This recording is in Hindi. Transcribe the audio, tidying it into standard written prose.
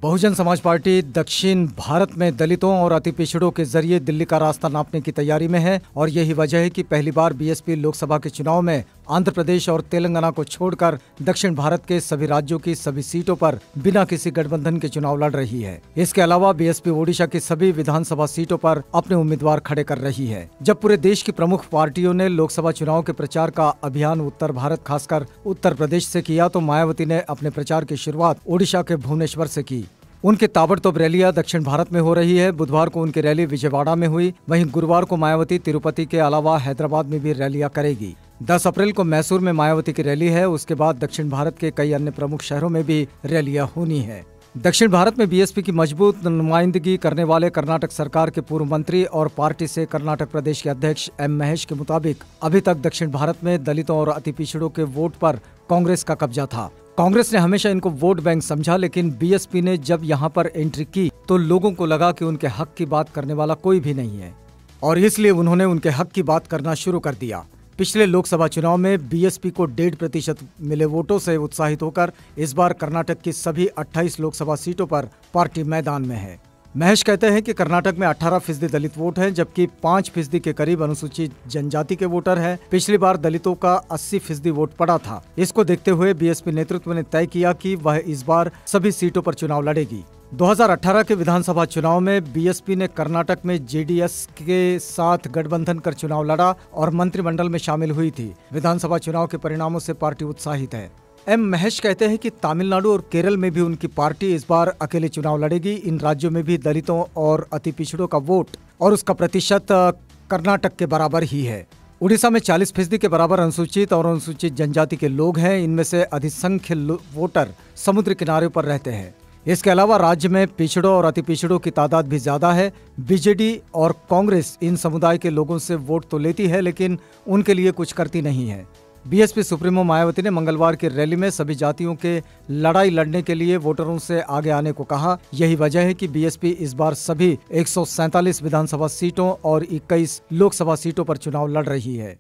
बहुजन समाज पार्टी दक्षिण भारत में दलितों और अति पिछड़ों के जरिए दिल्ली का रास्ता नापने की तैयारी में है और यही वजह है कि पहली बार बीएसपी लोकसभा के चुनाव में आंध्र प्रदेश और तेलंगाना को छोड़कर दक्षिण भारत के सभी राज्यों की सभी सीटों पर बिना किसी गठबंधन के चुनाव लड़ रही है। इसके अलावा बीएसपी ओडिशा की सभी विधानसभा सीटों पर अपने उम्मीदवार खड़े कर रही है। जब पूरे देश की प्रमुख पार्टियों ने लोकसभा चुनाव के प्रचार का अभियान उत्तर भारत खासकर उत्तर प्रदेश से किया, तो मायावती ने अपने प्रचार की शुरुआत ओडिशा के भुवनेश्वर से की। उनकी ताबड़तोड़ रैलियां दक्षिण भारत में हो रही है। बुधवार को उनकी रैली विजयवाड़ा में हुई। वहीं गुरुवार को मायावती तिरुपति के अलावा हैदराबाद में भी रैलियां करेगी। 10 अप्रैल को मैसूर में मायावती की रैली है। उसके बाद दक्षिण भारत के कई अन्य प्रमुख शहरों में भी रैलियां होनी है। दक्षिण भारत में बीएसपी की मजबूत नुमाइंदगी करने वाले कर्नाटक सरकार के पूर्व मंत्री और पार्टी से कर्नाटक प्रदेश के अध्यक्ष एम महेश के मुताबिक अभी तक दक्षिण भारत में दलितों और अति पिछड़ों के वोट पर कांग्रेस का कब्जा था। कांग्रेस ने हमेशा इनको वोट बैंक समझा, लेकिन बीएसपी ने जब यहां पर एंट्री की तो लोगों को लगा कि उनके हक की बात करने वाला कोई भी नहीं है और इसलिए उन्होंने उनके हक की बात करना शुरू कर दिया। पिछले लोकसभा चुनाव में बीएसपी को 1.5% मिले वोटों से उत्साहित होकर इस बार कर्नाटक की सभी 28 लोकसभा सीटों पर पार्टी मैदान में है। महेश कहते हैं कि कर्नाटक में 18% दलित वोट है, जबकि 5% के करीब अनुसूचित जनजाति के वोटर हैं। पिछली बार दलितों का 80% वोट पड़ा था। इसको देखते हुए बीएसपी नेतृत्व ने तय किया कि वह इस बार सभी सीटों पर चुनाव लड़ेगी। 2018 के विधानसभा चुनाव में बीएसपी ने कर्नाटक में जेडीएस के साथ गठबंधन कर चुनाव लड़ा और मंत्रिमंडल में शामिल हुई थी। विधानसभा चुनाव के परिणामों से पार्टी उत्साहित है। एम महेश कहते हैं कि तमिलनाडु और केरल में भी उनकी पार्टी इस बार अकेले चुनाव लड़ेगी। इन राज्यों में भी दलितों और अति पिछड़ों का वोट और उसका प्रतिशत कर्नाटक के बराबर ही है। उड़ीसा में 40% के बराबर अनुसूचित और अनुसूचित जनजाति के लोग हैं। इनमें से अधिसंख्य वोटर समुद्र किनारे पर रहते हैं। इसके अलावा राज्य में पिछड़ों और अति पिछड़ों की तादाद भी ज्यादा है। बीजेडी और कांग्रेस इन समुदाय के लोगों से वोट तो लेती है, लेकिन उनके लिए कुछ करती नहीं है। बीएसपी सुप्रीमो मायावती ने मंगलवार की रैली में सभी जातियों के लड़ाई लड़ने के लिए वोटरों से आगे आने को कहा। यही वजह है कि बीएसपी इस बार सभी 147 विधानसभा सीटों और 21 लोकसभा सीटों पर चुनाव लड़ रही है।